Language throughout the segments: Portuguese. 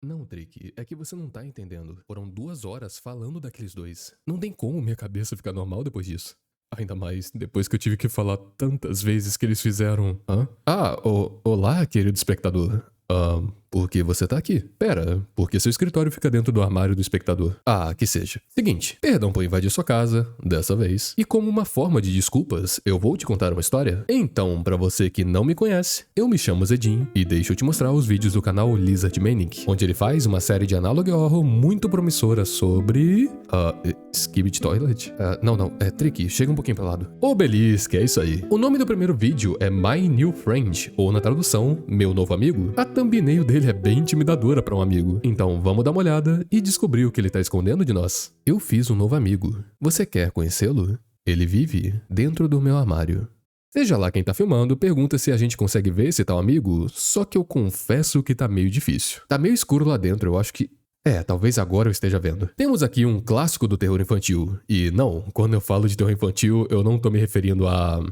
Não, Trick, é que você não tá entendendo. Foram 2 horas falando daqueles dois. Não tem como minha cabeça ficar normal depois disso. Ainda mais depois que eu tive que falar tantas vezes que eles fizeram... Hã? Ah, olá, querido espectador. Por que você tá aqui? Pera, porque seu escritório fica dentro do armário do espectador. Ah, que seja. Seguinte, perdão por invadir sua casa, dessa vez. E como uma forma de desculpas, eu vou te contar uma história. Então, pra você que não me conhece, eu me chamo Zedin e deixa eu te mostrar os vídeos do canal Lizard Manic, onde ele faz uma série de analog horror muito promissora sobre... Skibidi Toilet? Não, Trick, chega um pouquinho pro lado. Obelisk, é isso aí. O nome do primeiro vídeo é My New Friend, ou na tradução, Meu Novo Amigo. A thumbnail dele é bem intimidadora pra um amigo. Então vamos dar uma olhada e descobrir o que ele tá escondendo de nós. Eu fiz um novo amigo. Você quer conhecê-lo? Ele vive dentro do meu armário. Seja lá quem tá filmando, pergunta se a gente consegue ver esse tal amigo, só que eu confesso que tá meio difícil. Tá meio escuro lá dentro, eu acho que... talvez agora eu esteja vendo. Temos aqui um clássico do terror infantil. E não, quando eu falo de terror infantil, eu não tô me referindo a...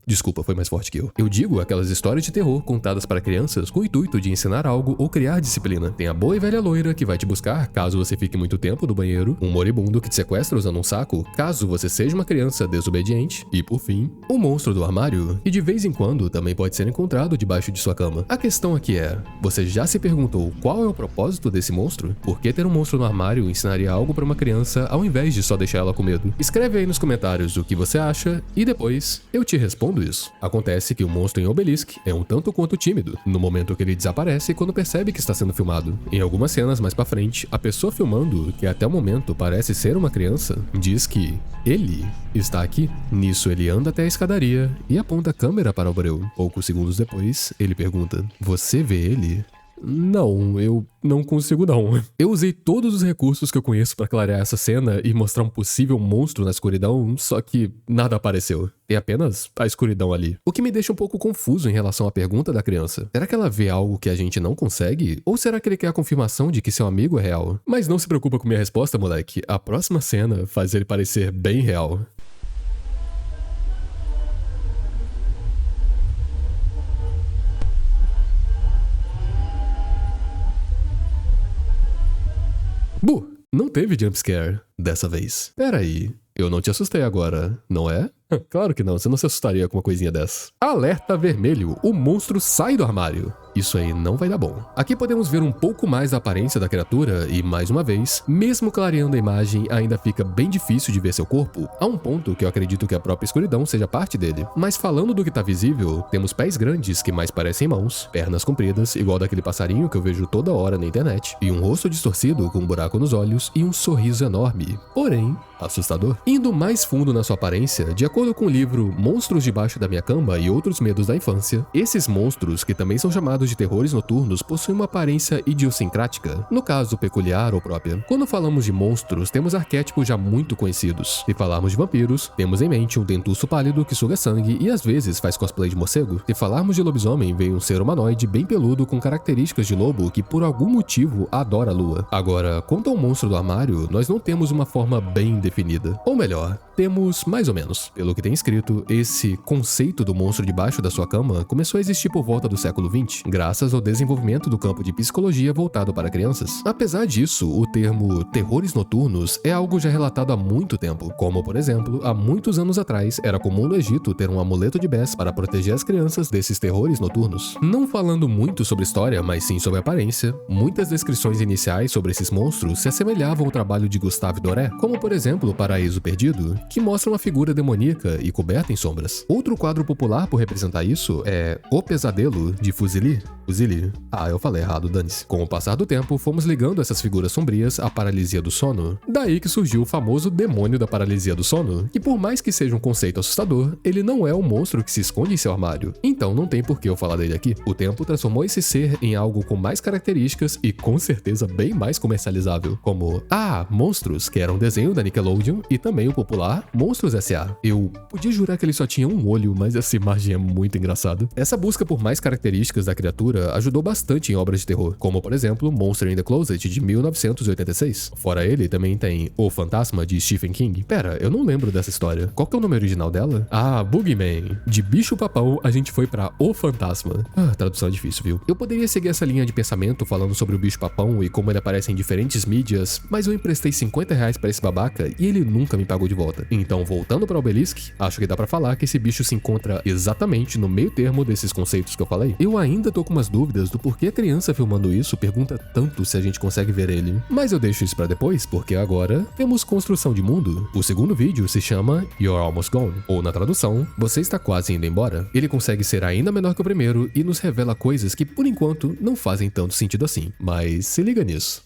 Desculpa, foi mais forte que eu. Eu digo aquelas histórias de terror contadas para crianças com o intuito de ensinar algo ou criar disciplina. Tem a boa e velha loira que vai te buscar caso você fique muito tempo no banheiro, um moribundo que te sequestra usando um saco caso você seja uma criança desobediente, e por fim, o monstro do armário, que de vez em quando também pode ser encontrado debaixo de sua cama. A questão aqui é, você já se perguntou qual é o propósito desse monstro? Por que ter um monstro no armário ensinaria algo para uma criança ao invés de só deixar ela com medo? Escreve aí nos comentários o que você acha e depois eu te respondo isso. Acontece que o monstro em Obelisk é um tanto quanto tímido, no momento que ele desaparece quando percebe que está sendo filmado. Em algumas cenas mais pra frente, a pessoa filmando, que até o momento parece ser uma criança, diz que ele está aqui. Nisso ele anda até a escadaria e aponta a câmera para o breu. Poucos segundos depois, ele pergunta: "Você vê ele?" Não, eu não consigo não. Eu usei todos os recursos que eu conheço pra clarear essa cena e mostrar um possível monstro na escuridão, só que nada apareceu. Tem apenas a escuridão ali. O que me deixa um pouco confuso em relação à pergunta da criança. Será que ela vê algo que a gente não consegue? Ou será que ele quer a confirmação de que seu amigo é real? Mas não se preocupa com minha resposta, moleque. A próxima cena faz ele parecer bem real. Não teve jumpscare dessa vez. Pera aí, eu não te assustei agora, não é? Claro que não, você não se assustaria com uma coisinha dessa. Alerta vermelho, o monstro sai do armário. Isso aí não vai dar bom. Aqui podemos ver um pouco mais da aparência da criatura e, mais uma vez, mesmo clareando a imagem, ainda fica bem difícil de ver seu corpo, a um ponto que eu acredito que a própria escuridão seja parte dele. Mas falando do que tá visível, temos pés grandes que mais parecem mãos, pernas compridas, igual daquele passarinho que eu vejo toda hora na internet, e um rosto distorcido com um buraco nos olhos e um sorriso enorme, porém assustador. Indo mais fundo na sua aparência, de acordo com o livro Monstros Debaixo da Minha Cama e Outros Medos da Infância, esses monstros, que também são chamados de terrores noturnos, possuem uma aparência idiosincrática, no caso peculiar ou própria. Quando falamos de monstros, temos arquétipos já muito conhecidos. Se falarmos de vampiros, temos em mente um dentuço pálido que suga sangue e às vezes faz cosplay de morcego. Se falarmos de lobisomem, vem um ser humanoide bem peludo com características de lobo que por algum motivo adora a lua. Agora, quanto ao monstro do armário, nós não temos uma forma bem definida. Ou melhor, temos mais ou menos. Pelo que tem escrito, esse conceito do monstro debaixo da sua cama começou a existir por volta do século XX, graças ao desenvolvimento do campo de psicologia voltado para crianças. Apesar disso, o termo terrores noturnos é algo já relatado há muito tempo, como por exemplo, há muitos anos atrás era comum no Egito ter um amuleto de Bes para proteger as crianças desses terrores noturnos. Não falando muito sobre história, mas sim sobre aparência, muitas descrições iniciais sobre esses monstros se assemelhavam ao trabalho de Gustave Doré, como por exemplo o Paraíso Perdido, que mostra uma figura demoníaca e coberta em sombras. Outro quadro popular por representar isso é O Pesadelo, de Fuzili. Eu falei errado, dane-se. Com o passar do tempo, fomos ligando essas figuras sombrias à paralisia do sono. Daí que surgiu o famoso demônio da paralisia do sono, que por mais que seja um conceito assustador, ele não é um monstro que se esconde em seu armário. Então não tem por que eu falar dele aqui. O tempo transformou esse ser em algo com mais características e com certeza bem mais comercializável, como Monstros, que era um desenho da Nickelodeon, e também o popular Monstros S.A. Eu podia jurar que ele só tinha um olho, mas essa imagem é muito engraçada. Essa busca por mais características da criatura criatura ajudou bastante em obras de terror, como por exemplo Monster in the Closet de 1986. Fora ele, também tem O Fantasma de Stephen King. Pera, eu não lembro dessa história. Qual que é o nome original dela? Ah, Boogeyman. De bicho-papão, a gente foi pra O Fantasma. Ah, tradução é difícil, viu? Eu poderia seguir essa linha de pensamento falando sobre o bicho-papão e como ele aparece em diferentes mídias, mas eu emprestei R$50 pra esse babaca e ele nunca me pagou de volta. Então, voltando para o Obelisk, acho que dá pra falar que esse bicho se encontra exatamente no meio termo desses conceitos que eu falei. Eu ainda tô com umas dúvidas do porquê a criança filmando isso pergunta tanto se a gente consegue ver ele. Mas eu deixo isso pra depois, porque agora temos construção de mundo. O segundo vídeo se chama You're Almost Gone, ou na tradução, Você está quase indo embora. Ele consegue ser ainda menor que o primeiro e nos revela coisas que por enquanto não fazem tanto sentido assim. Mas se liga nisso.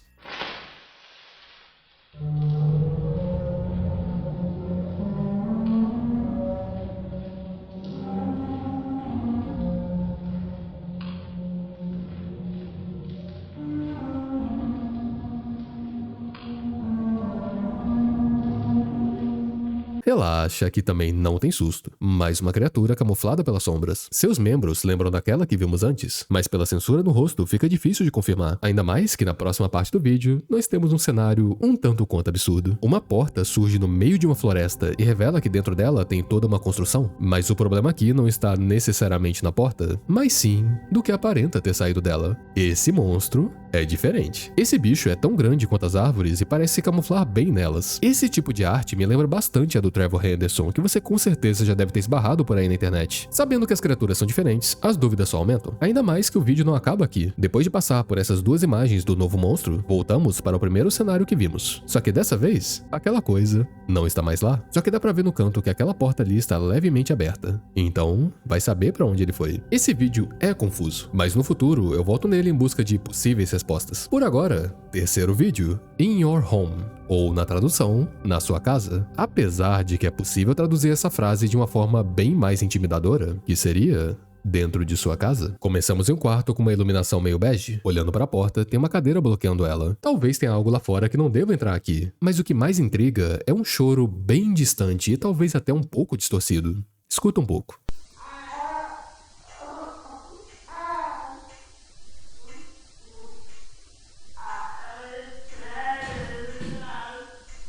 Relaxa, que também não tem susto. Mais uma criatura camuflada pelas sombras. Seus membros lembram daquela que vimos antes, mas pela censura no rosto fica difícil de confirmar. Ainda mais que na próxima parte do vídeo, nós temos um cenário um tanto quanto absurdo. Uma porta surge no meio de uma floresta e revela que dentro dela tem toda uma construção. Mas o problema aqui não está necessariamente na porta, mas sim do que aparenta ter saído dela. Esse monstro é diferente. Esse bicho é tão grande quanto as árvores e parece se camuflar bem nelas. Esse tipo de arte me lembra bastante a do Trevor Henderson, que você com certeza já deve ter esbarrado por aí na internet. Sabendo que as criaturas são diferentes, as dúvidas só aumentam. Ainda mais que o vídeo não acaba aqui. Depois de passar por essas duas imagens do novo monstro, voltamos para o primeiro cenário que vimos. Só que dessa vez, aquela coisa não está mais lá. Só que dá pra ver no canto que aquela porta ali está levemente aberta. Então, vai saber pra onde ele foi. Esse vídeo é confuso, mas no futuro eu volto nele em busca de possíveis respostas. Por agora, terceiro vídeo, In Your Home, ou na tradução, na sua casa. Apesar de que é possível traduzir essa frase de uma forma bem mais intimidadora, que seria dentro de sua casa. Começamos em um quarto com uma iluminação meio bege. Olhando para a porta, tem uma cadeira bloqueando ela. Talvez tenha algo lá fora que não deva entrar aqui. Mas o que mais intriga é um choro bem distante e talvez até um pouco distorcido. Escuta um pouco.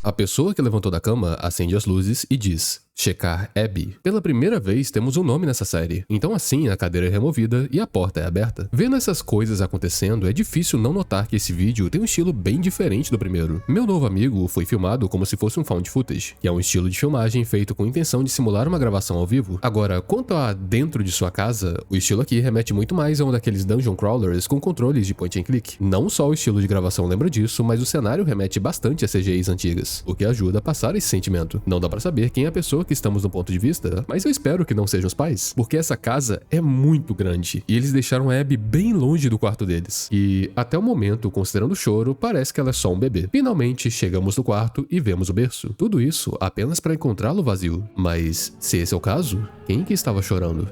A pessoa que levantou da cama acende as luzes e diz: checar Abby. Pela primeira vez temos um nome nessa série, então assim a cadeira é removida e a porta é aberta. Vendo essas coisas acontecendo, é difícil não notar que esse vídeo tem um estilo bem diferente do primeiro. Meu novo amigo foi filmado como se fosse um found footage, que é um estilo de filmagem feito com intenção de simular uma gravação ao vivo. Agora, quanto a dentro de sua casa, o estilo aqui remete muito mais a um daqueles dungeon crawlers com controles de point and click. Não só o estilo de gravação lembra disso, mas o cenário remete bastante a CGIs antigas, o que ajuda a passar esse sentimento. Não dá pra saber quem é a pessoa que estamos no ponto de vista, mas eu espero que não sejam os pais, porque essa casa é muito grande e eles deixaram a Abby bem longe do quarto deles. E até o momento, considerando o choro, parece que ela é só um bebê. Finalmente chegamos no quarto e vemos o berço. Tudo isso apenas para encontrá-lo vazio. Mas se esse é o caso, quem que estava chorando?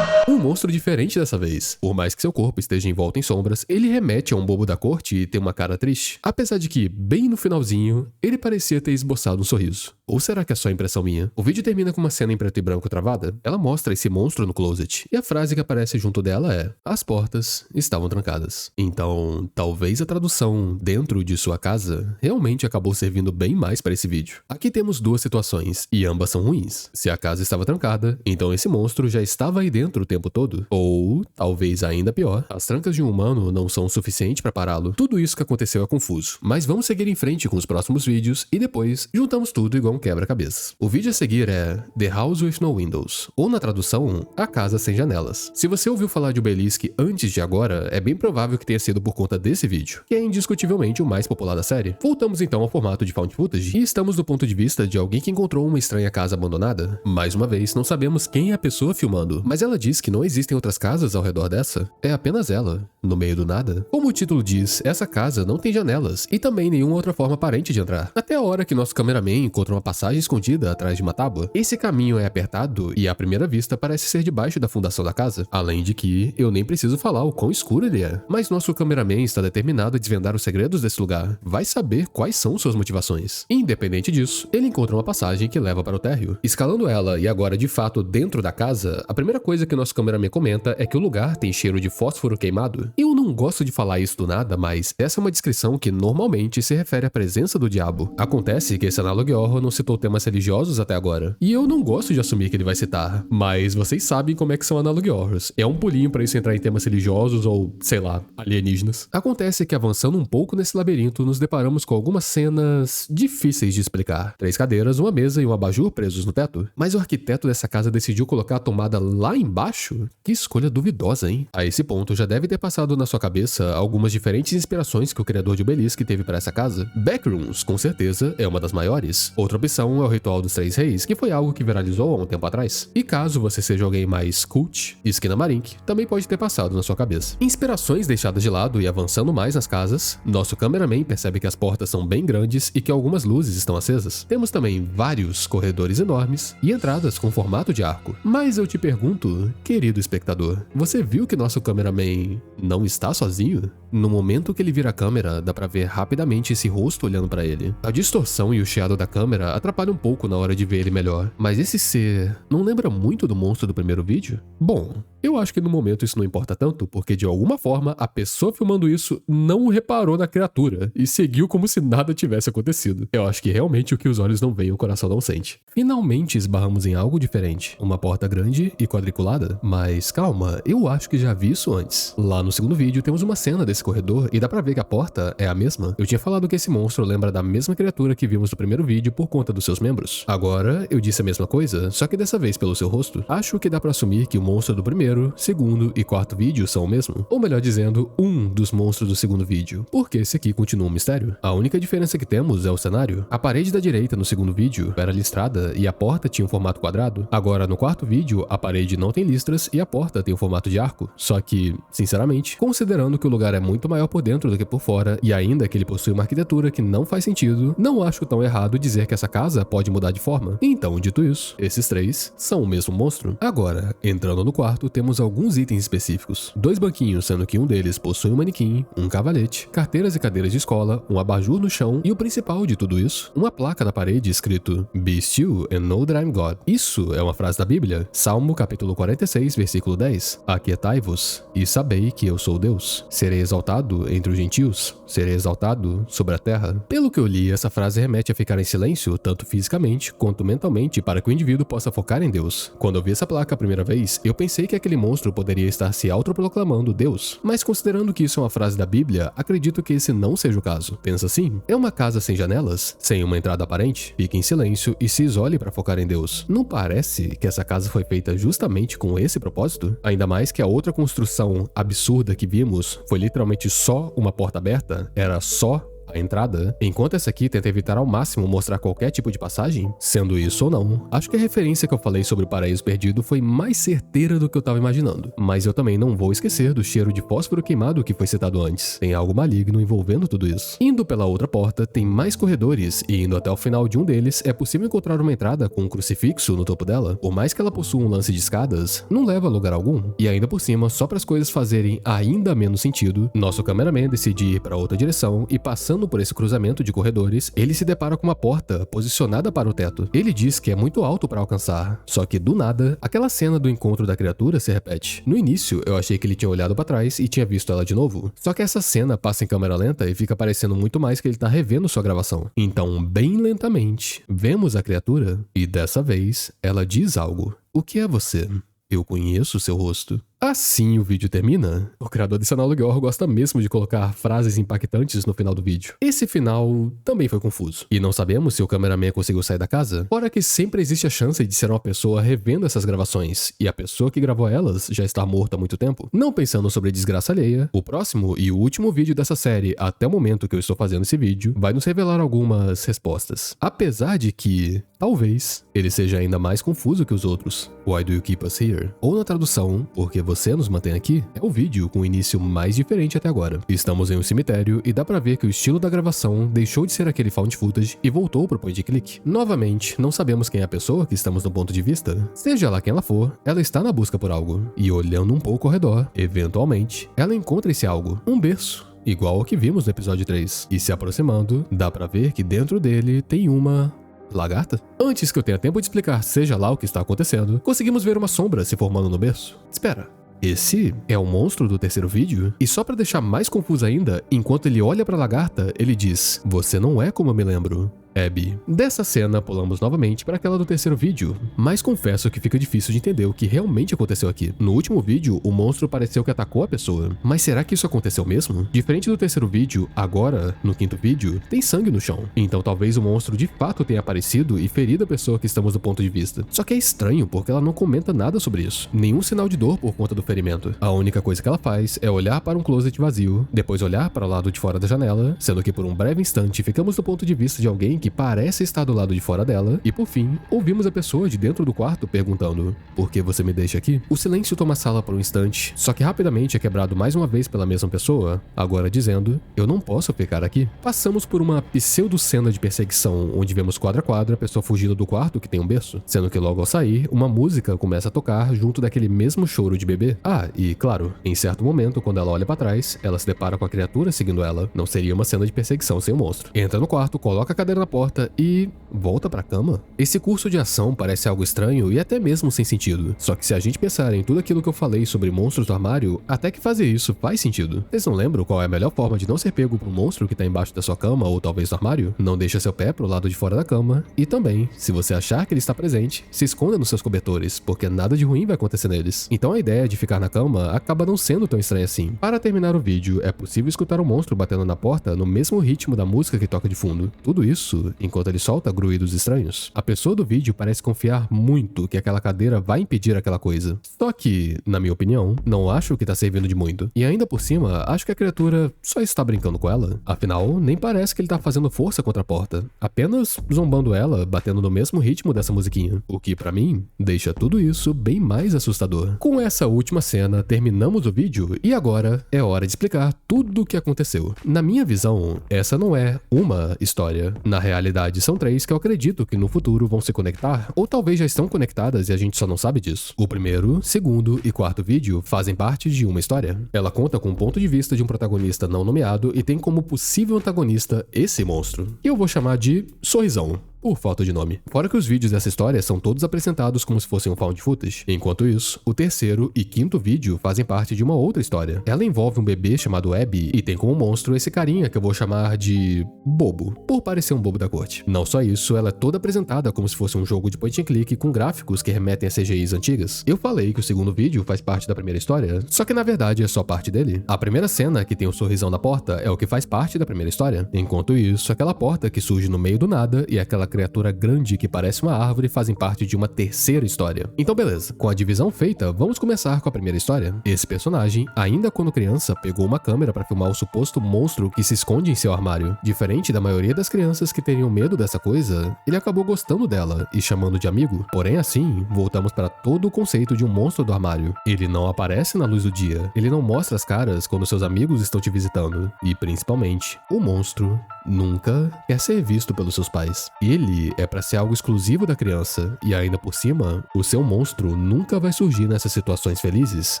Um monstro diferente dessa vez. Por mais que seu corpo esteja envolto em sombras, ele remete a um bobo da corte e tem uma cara triste. Apesar de que, bem no finalzinho, ele parecia ter esboçado um sorriso. Ou será que é só impressão minha? O vídeo termina com uma cena em preto e branco travada. Ela mostra esse monstro no closet, e a frase que aparece junto dela é: as portas estavam trancadas. Então, talvez a tradução dentro de sua casa realmente acabou servindo bem mais para esse vídeo. Aqui temos duas situações, e ambas são ruins. Se a casa estava trancada, então esse monstro já estava aí dentro o tempo todo. Ou, talvez ainda pior, as trancas de um humano não são o suficiente para pará-lo. Tudo isso que aconteceu é confuso. Mas vamos seguir em frente com os próximos vídeos e depois juntamos tudo igual um quebra-cabeças. O vídeo a seguir é The House with No Windows, ou na tradução, A Casa Sem Janelas. Se você ouviu falar de Obelisk antes de agora, é bem provável que tenha sido por conta desse vídeo, que é indiscutivelmente o mais popular da série. Voltamos então ao formato de found footage e estamos do ponto de vista de alguém que encontrou uma estranha casa abandonada. Mais uma vez, não sabemos quem é a pessoa filmando, mas ela diz que não existem outras casas ao redor dessa. É apenas ela, no meio do nada. Como o título diz, essa casa não tem janelas e também nenhuma outra forma aparente de entrar. Até a hora que nosso cameraman encontra uma passagem escondida atrás de uma tábua. Esse caminho é apertado e à primeira vista parece ser debaixo da fundação da casa. Além de que, eu nem preciso falar o quão escuro ele é. Mas nosso cameraman está determinado a desvendar os segredos desse lugar. Vai saber quais são suas motivações. Independente disso, ele encontra uma passagem que leva para o térreo. Escalando ela e agora de fato dentro da casa, a primeira coisa que nosso cameraman comenta é que o lugar tem cheiro de fósforo queimado. Eu não gosto de falar isso do nada, mas essa é uma descrição que normalmente se refere à presença do diabo. Acontece que esse Analog Horror não citou temas religiosos até agora. E eu não gosto de assumir que ele vai citar, mas vocês sabem como é que são Analog Horrors. É um pulinho pra isso entrar em temas religiosos ou, sei lá, alienígenas. Acontece que avançando um pouco nesse labirinto, nos deparamos com algumas cenas difíceis de explicar. 3 cadeiras, uma mesa e um abajur presos no teto. Mas o arquiteto dessa casa decidiu colocar a tomada lá embaixo? Que escolha duvidosa, hein? A esse ponto já deve ter passado na sua cabeça algumas diferentes inspirações que o criador de Obelisk teve para essa casa. Backrooms, com certeza, é uma das maiores. Outra opção é o Ritual dos Três Reis, que foi algo que viralizou há um tempo atrás. E caso você seja alguém mais cult, Skinamarink também pode ter passado na sua cabeça. Inspirações deixadas de lado e avançando mais nas casas, nosso cameraman percebe que as portas são bem grandes e que algumas luzes estão acesas. Temos também vários corredores enormes e entradas com formato de arco. Mas eu te pergunto, querido espectador, você viu que nosso cameraman não está sozinho? No momento que ele vira a câmera, dá pra ver rapidamente esse rosto olhando pra ele. A distorção e o chiado da câmera atrapalham um pouco na hora de ver ele melhor. Mas esse ser não lembra muito do monstro do primeiro vídeo? Bom, eu acho que no momento isso não importa tanto, porque de alguma forma a pessoa filmando isso não reparou na criatura e seguiu como se nada tivesse acontecido. Eu acho que realmente o que os olhos não veem o coração não sente. Finalmente esbarramos em algo diferente. Uma porta grande e quadriculada. Mas calma, eu acho que já vi isso antes. Lá no segundo vídeo temos uma cena desse corredor e dá pra ver que a porta é a mesma. Eu tinha falado que esse monstro lembra da mesma criatura que vimos no primeiro vídeo por conta dos seus membros. Agora, eu disse a mesma coisa, só que dessa vez pelo seu rosto. Acho que dá pra assumir que o monstro do primeiro, segundo e quarto vídeo são o mesmo. Ou melhor dizendo, um dos monstros do segundo vídeo. Porque esse aqui continua um mistério. A única diferença que temos é o cenário. A parede da direita no segundo vídeo era listrada e a porta tinha um formato quadrado. Agora no quarto vídeo, a parede não tem listras e a porta tem um formato de arco. Só que, sinceramente, considerando que o lugar é muito maior por dentro do que por fora e ainda que ele possui uma arquitetura que não faz sentido, não acho tão errado dizer que essa casa pode mudar de forma. Então, dito isso, esses 3 são o mesmo monstro. Agora, entrando no quarto, temos alguns itens específicos. 2 banquinhos, sendo que um deles possui um manequim, um cavalete, carteiras e cadeiras de escola, um abajur no chão e o principal de tudo isso, uma placa na parede escrito Be still and know that I'm God. Isso é uma frase da Bíblia, Salmo capítulo 46, versículo 10. Aquietai-vos e sabei que eu sou Deus. Serei exaltado entre os gentios, serei exaltado sobre a terra. Pelo que eu li, essa frase remete a ficar em silêncio, tanto fisicamente quanto mentalmente, para que o indivíduo possa focar em Deus. Quando eu vi essa placa a primeira vez, eu pensei que aquele monstro poderia estar se autoproclamando Deus, mas considerando que isso é uma frase da Bíblia, acredito que esse não seja o caso. Pensa assim, é uma casa sem janelas, sem uma entrada aparente, fique em silêncio e se isole para focar em Deus. Não parece que essa casa foi feita justamente com esse propósito? Ainda mais que a outra construção absurda que vimos foi literalmente só uma porta aberta, era só a entrada, enquanto essa aqui tenta evitar ao máximo mostrar qualquer tipo de passagem, sendo isso ou não, acho que a referência que eu falei sobre o paraíso perdido foi mais certeira do que eu tava imaginando. Mas eu também não vou esquecer do cheiro de fósforo queimado que foi citado antes. Tem algo maligno envolvendo tudo isso. Indo pela outra porta, tem mais corredores e indo até o final de um deles, é possível encontrar uma entrada com um crucifixo no topo dela. Por mais que ela possua um lance de escadas, não leva a lugar algum. E ainda por cima, só para as coisas fazerem ainda menos sentido, nosso cameraman decide ir para outra direção e passando por esse cruzamento de corredores, ele se depara com uma porta posicionada para o teto. Ele diz que é muito alto para alcançar, só que do nada, aquela cena do encontro da criatura se repete. No início, eu achei que ele tinha olhado para trás e tinha visto ela de novo, só que essa cena passa em câmera lenta e fica parecendo muito mais que ele tá revendo sua gravação. Então, bem lentamente, vemos a criatura e dessa vez, ela diz algo. O que é você? Eu conheço seu rosto. Assim o vídeo termina. O criador desse Analog Horror gosta mesmo de colocar frases impactantes no final do vídeo. Esse final também foi confuso. E não sabemos se o cameraman conseguiu sair da casa, fora que sempre existe a chance de ser uma pessoa revendo essas gravações, e a pessoa que gravou elas já está morta há muito tempo. Não pensando sobre desgraça alheia, o próximo e o último vídeo dessa série, até o momento que eu estou fazendo esse vídeo, vai nos revelar algumas respostas. Apesar de que, talvez, ele seja ainda mais confuso que os outros. Why do you keep us here? Ou na tradução, por que você nos mantém aqui é o vídeo com o início mais diferente até agora. Estamos em um cemitério e dá pra ver que o estilo da gravação deixou de ser aquele found footage e voltou pro point and click. Novamente, não sabemos quem é a pessoa que estamos no ponto de vista. Seja lá quem ela for, ela está na busca por algo. E olhando um pouco ao redor, eventualmente, ela encontra esse algo, um berço, igual ao que vimos no episódio 3. E se aproximando, dá pra ver que dentro dele tem uma lagarta? Antes que eu tenha tempo de explicar seja lá o que está acontecendo, conseguimos ver uma sombra se formando no berço. Espera, esse é o monstro do terceiro vídeo? E só pra deixar mais confuso ainda, enquanto ele olha pra lagarta, ele diz: "Você não é como eu me lembro, Abby." Dessa cena, pulamos novamente para aquela do terceiro vídeo, mas confesso que fica difícil de entender o que realmente aconteceu aqui. No último vídeo, o monstro pareceu que atacou a pessoa, mas será que isso aconteceu mesmo? Diferente do terceiro vídeo, agora, no quinto vídeo, tem sangue no chão. Então talvez o monstro de fato tenha aparecido e ferido a pessoa que estamos do ponto de vista. Só que é estranho, porque ela não comenta nada sobre isso. Nenhum sinal de dor por conta do ferimento. A única coisa que ela faz é olhar para um closet vazio, depois olhar para o lado de fora da janela, sendo que por um breve instante ficamos do ponto de vista de alguém que parece estar do lado de fora dela, e por fim, ouvimos a pessoa de dentro do quarto perguntando: "Por que você me deixa aqui?" O silêncio toma a sala por um instante, só que rapidamente é quebrado mais uma vez pela mesma pessoa, agora dizendo: "Eu não posso ficar aqui." Passamos por uma pseudo-cena de perseguição, onde vemos quadro a quadro a pessoa fugindo do quarto que tem um berço, sendo que logo ao sair, uma música começa a tocar junto daquele mesmo choro de bebê. Ah, e claro, em certo momento, quando ela olha pra trás, ela se depara com a criatura seguindo ela. Não seria uma cena de perseguição sem o monstro. Entra no quarto, coloca a cadeira na porta e volta pra cama. Esse curso de ação parece algo estranho e até mesmo sem sentido. Só que se a gente pensar em tudo aquilo que eu falei sobre monstros do armário, até que fazer isso faz sentido. Vocês não lembram qual é a melhor forma de não ser pego por um monstro que tá embaixo da sua cama ou talvez no armário? Não deixa seu pé pro lado de fora da cama. E também, se você achar que ele está presente, se esconda nos seus cobertores, porque nada de ruim vai acontecer neles. Então a ideia de ficar na cama acaba não sendo tão estranha assim. Para terminar o vídeo, é possível escutar o monstro batendo na porta no mesmo ritmo da música que toca de fundo. Tudo isso enquanto ele solta gruídos estranhos. A pessoa do vídeo parece confiar muito que aquela cadeira vai impedir aquela coisa. Só que, na minha opinião, não acho que tá servindo de muito. E ainda por cima, acho que a criatura só está brincando com ela. Afinal, nem parece que ele tá fazendo força contra a porta. Apenas zombando ela, batendo no mesmo ritmo dessa musiquinha. O que, pra mim, deixa tudo isso bem mais assustador. Com essa última cena, terminamos o vídeo e agora é hora de explicar tudo o que aconteceu. Na minha visão, essa não é uma história. Na realidade, são 3 que eu acredito que no futuro vão se conectar, ou talvez já estão conectadas e a gente só não sabe disso. O primeiro, segundo e quarto vídeo fazem parte de uma história. Ela conta com o ponto de vista de um protagonista não nomeado e tem como possível antagonista esse monstro, que eu vou chamar de Sorrisão, por falta de nome. Fora que os vídeos dessa história são todos apresentados como se fossem um found footage. Enquanto isso, o terceiro e quinto vídeo fazem parte de uma outra história. Ela envolve um bebê chamado Abby e tem como monstro esse carinha que eu vou chamar de bobo, por parecer um bobo da corte. Não só isso, ela é toda apresentada como se fosse um jogo de point and click com gráficos que remetem a CGIs antigas. Eu falei que o segundo vídeo faz parte da primeira história, só que na verdade é só parte dele. A primeira cena, que tem o sorrisão na porta, é o que faz parte da primeira história. Enquanto isso, aquela porta que surge no meio do nada e aquela criatura grande que parece uma árvore fazem parte de uma terceira história. Então beleza, com a divisão feita, vamos começar com a primeira história. Esse personagem, ainda quando criança, pegou uma câmera para filmar o suposto monstro que se esconde em seu armário. Diferente da maioria das crianças que teriam medo dessa coisa, ele acabou gostando dela e chamando de amigo. Porém assim, voltamos para todo o conceito de um monstro do armário. Ele não aparece na luz do dia, ele não mostra as caras quando seus amigos estão te visitando. E principalmente, o monstro nunca quer ser visto pelos seus pais. Ele é para ser algo exclusivo da criança, e ainda por cima, o seu monstro nunca vai surgir nessas situações felizes.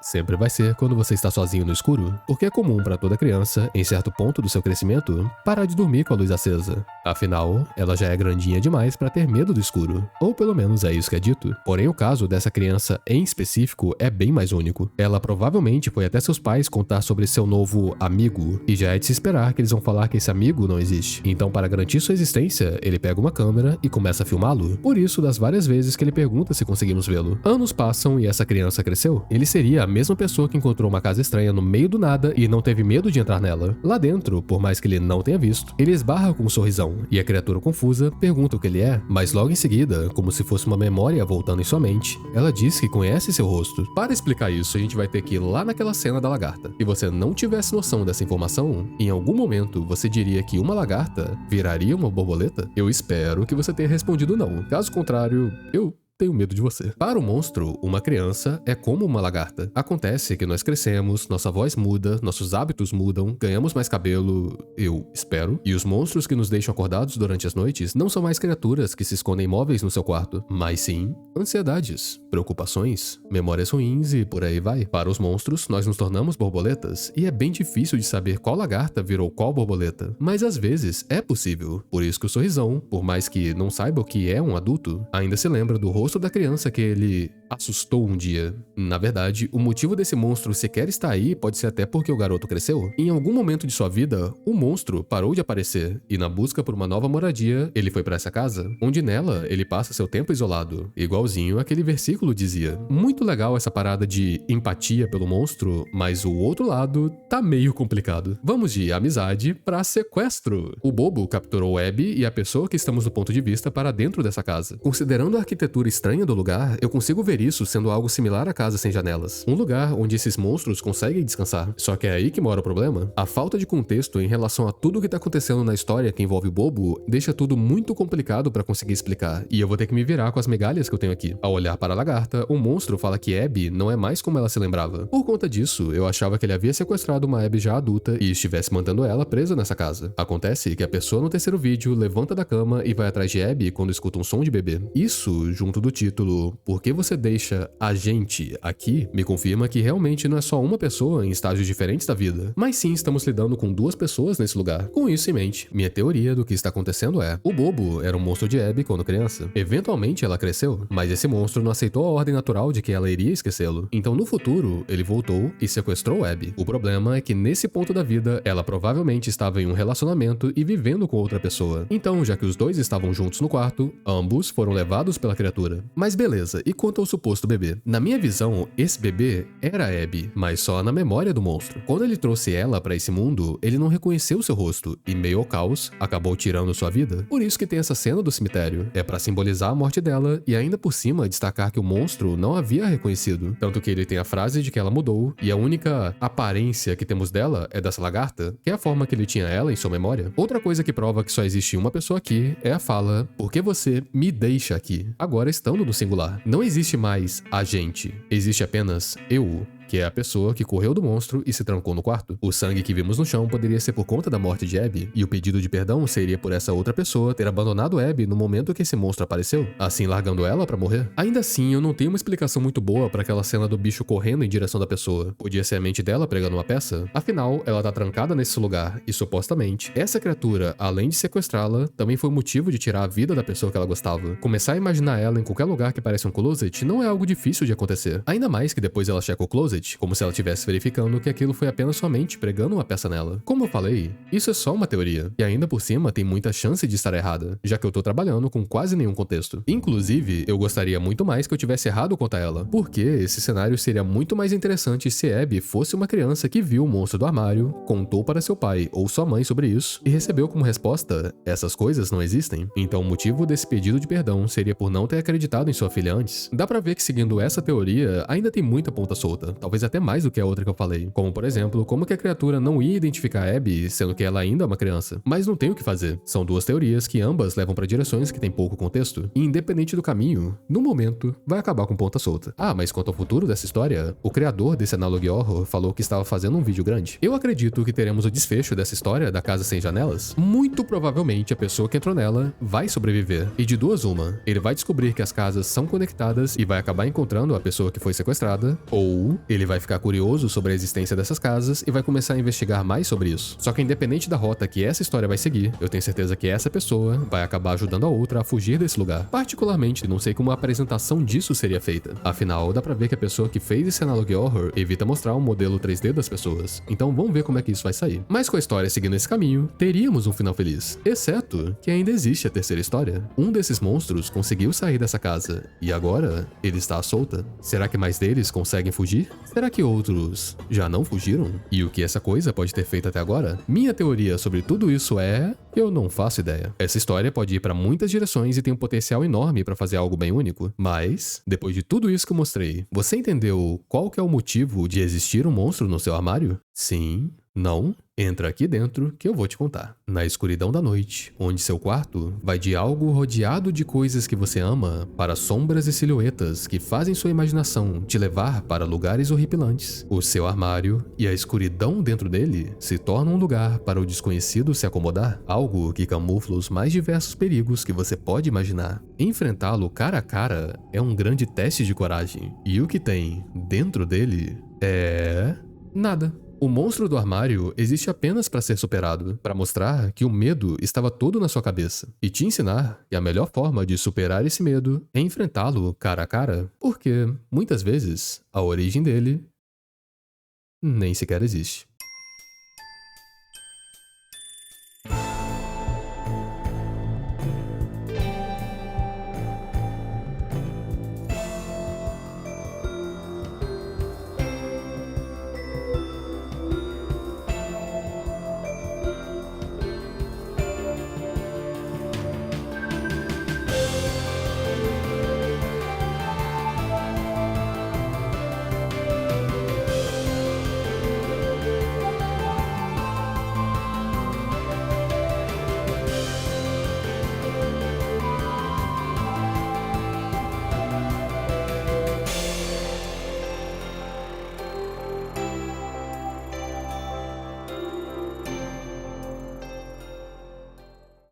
Sempre vai ser quando você está sozinho no escuro, porque é comum para toda criança, em certo ponto do seu crescimento, parar de dormir com a luz acesa. Afinal, ela já é grandinha demais para ter medo do escuro, ou pelo menos é isso que é dito. Porém, o caso dessa criança em específico é bem mais único. Ela provavelmente foi até seus pais contar sobre seu novo amigo, e já é de se esperar que eles vão falar que esse amigo não existe. Então, para garantir sua existência, ele pega uma câmera e começa a filmá-lo. Por isso, das várias vezes que ele pergunta se conseguimos vê-lo. Anos passam e essa criança cresceu. Ele seria a mesma pessoa que encontrou uma casa estranha no meio do nada e não teve medo de entrar nela. Lá dentro, por mais que ele não tenha visto, ele esbarra com um sorrisão e a criatura confusa pergunta o que ele é, mas logo em seguida, como se fosse uma memória voltando em sua mente, ela diz que conhece seu rosto. Para explicar isso, a gente vai ter que ir lá naquela cena da lagarta. Se você não tivesse noção dessa informação, em algum momento você diria que uma lagarta viraria uma borboleta? Eu espero que você tenha respondido não. Caso contrário, eu tenho medo de você. Para o monstro, uma criança é como uma lagarta. Acontece que nós crescemos, nossa voz muda, nossos hábitos mudam, ganhamos mais cabelo, eu espero, e os monstros que nos deixam acordados durante as noites não são mais criaturas que se escondem imóveis no seu quarto, mas sim ansiedades, preocupações, memórias ruins e por aí vai. Para os monstros, nós nos tornamos borboletas, e é bem difícil de saber qual lagarta virou qual borboleta, mas às vezes é possível. Por isso que o sorrisão, por mais que não saiba o que é um adulto, ainda se lembra do rosto da criança que ele assustou um dia. Na verdade, o motivo desse monstro sequer estar aí pode ser até porque o garoto cresceu. Em algum momento de sua vida, o monstro parou de aparecer, e na busca por uma nova moradia, ele foi para essa casa, onde nela ele passa seu tempo isolado, igualzinho aquele versículo dizia. Muito legal essa parada de empatia pelo monstro, mas o outro lado tá meio complicado. Vamos de amizade pra sequestro. O bobo capturou Abby e a pessoa que estamos no ponto de vista para dentro dessa casa. Considerando a arquitetura estranha do lugar, eu consigo ver isso sendo algo similar à casa sem janelas. Um lugar onde esses monstros conseguem descansar. Só que é aí que mora o problema. A falta de contexto em relação a tudo o que tá acontecendo na história que envolve o bobo deixa tudo muito complicado pra conseguir explicar. E eu vou ter que me virar com as migalhas que eu tenho aqui. Ao olhar para a lagarta, o monstro fala que Abby não é mais como ela se lembrava. Por conta disso, eu achava que ele havia sequestrado uma Abby já adulta e estivesse mantendo ela presa nessa casa. Acontece que a pessoa no terceiro vídeo levanta da cama e vai atrás de Abby quando escuta um som de bebê. Isso, junto do título "Por que você deixa a gente aqui?", me confirma que realmente não é só uma pessoa em estágios diferentes da vida, mas sim estamos lidando com duas pessoas nesse lugar. Com isso em mente, minha teoria do que está acontecendo é: o bobo era um monstro de Abby quando criança. Eventualmente ela cresceu, mas esse monstro não aceitou a ordem natural de que ela iria esquecê-lo. Então no futuro, ele voltou e sequestrou Abby. O problema é que nesse ponto da vida, ela provavelmente estava em um relacionamento e vivendo com outra pessoa. Então, já que os dois estavam juntos no quarto, ambos foram levados pela criatura. Mas beleza, e quanto ao suposto bebê? Na minha visão, esse bebê era Abby, mas só na memória do monstro. Quando ele trouxe ela pra esse mundo, ele não reconheceu seu rosto e, meio ao caos, acabou tirando sua vida. Por isso que tem essa cena do cemitério. É pra simbolizar a morte dela e ainda por cima destacar que o monstro não havia reconhecido. Tanto que ele tem a frase de que ela mudou e a única aparência que temos dela é dessa lagarta, que é a forma que ele tinha ela em sua memória. Outra coisa que prova que só existe uma pessoa aqui é a fala "Por que você me deixa aqui?", agora estando no singular. Não existe mais a gente, existe apenas eu, que é a pessoa que correu do monstro e se trancou no quarto. O sangue que vimos no chão poderia ser por conta da morte de Abby, e o pedido de perdão seria por essa outra pessoa ter abandonado Abby no momento que esse monstro apareceu, assim largando ela pra morrer. Ainda assim, eu não tenho uma explicação muito boa pra aquela cena do bicho correndo em direção da pessoa. Podia ser a mente dela pregando uma peça? Afinal, ela tá trancada nesse lugar, e supostamente, essa criatura, além de sequestrá-la, também foi motivo de tirar a vida da pessoa que ela gostava. Começar a imaginar ela em qualquer lugar que parece um closet não é algo difícil de acontecer. Ainda mais que depois ela checa o closet, como se ela estivesse verificando que aquilo foi apenas sua mente pregando uma peça nela. Como eu falei, isso é só uma teoria, e ainda por cima tem muita chance de estar errada, já que eu tô trabalhando com quase nenhum contexto. Inclusive, eu gostaria muito mais que eu tivesse errado quanto a ela, porque esse cenário seria muito mais interessante se Abby fosse uma criança que viu o monstro do armário, contou para seu pai ou sua mãe sobre isso, e recebeu como resposta: essas coisas não existem. Então o motivo desse pedido de perdão seria por não ter acreditado em sua filha antes. Dá pra ver que seguindo essa teoria, ainda tem muita ponta solta, talvez até mais do que a outra que eu falei. Como, por exemplo, como que a criatura não ia identificar Abby, sendo que ela ainda é uma criança. Mas não tem o que fazer. São duas teorias que ambas levam pra direções que tem pouco contexto, e independente do caminho, no momento, vai acabar com ponta solta. Ah, mas quanto ao futuro dessa história, o criador desse Analogue Horror falou que estava fazendo um vídeo grande. Eu acredito que teremos o desfecho dessa história da Casa Sem Janelas. Muito provavelmente a pessoa que entrou nela vai sobreviver. E de duas uma, ele vai descobrir que as casas são conectadas e vai acabar encontrando a pessoa que foi sequestrada, ou ele vai ficar curioso sobre a existência dessas casas e vai começar a investigar mais sobre isso. Só que independente da rota que essa história vai seguir, eu tenho certeza que essa pessoa vai acabar ajudando a outra a fugir desse lugar. Particularmente, não sei como a apresentação disso seria feita. Afinal, dá pra ver que a pessoa que fez esse Analogue Horror evita mostrar um modelo 3D das pessoas. Então vamos ver como é que isso vai sair. Mas com a história seguindo esse caminho, teríamos um final feliz. Exceto que ainda existe a terceira história. Um desses monstros conseguiu sair dessa casa e agora ele está à solta. Será que mais deles conseguem fugir? Será que outros já não fugiram? E o que essa coisa pode ter feito até agora? Minha teoria sobre tudo isso é... eu não faço ideia. Essa história pode ir pra muitas direções e tem um potencial enorme pra fazer algo bem único. Mas, depois de tudo isso que eu mostrei, você entendeu qual que é o motivo de existir um monstro no seu armário? Sim? Não? Entra aqui dentro que eu vou te contar. Na escuridão da noite, onde seu quarto vai de algo rodeado de coisas que você ama para sombras e silhuetas que fazem sua imaginação te levar para lugares horripilantes. O seu armário e a escuridão dentro dele se tornam um lugar para o desconhecido se acomodar, algo que camufla os mais diversos perigos que você pode imaginar. Enfrentá-lo cara a cara é um grande teste de coragem, e o que tem dentro dele é nada. O monstro do armário existe apenas para ser superado, para mostrar que o medo estava todo na sua cabeça e te ensinar que a melhor forma de superar esse medo é enfrentá-lo cara a cara, porque, muitas vezes, a origem dele nem sequer existe.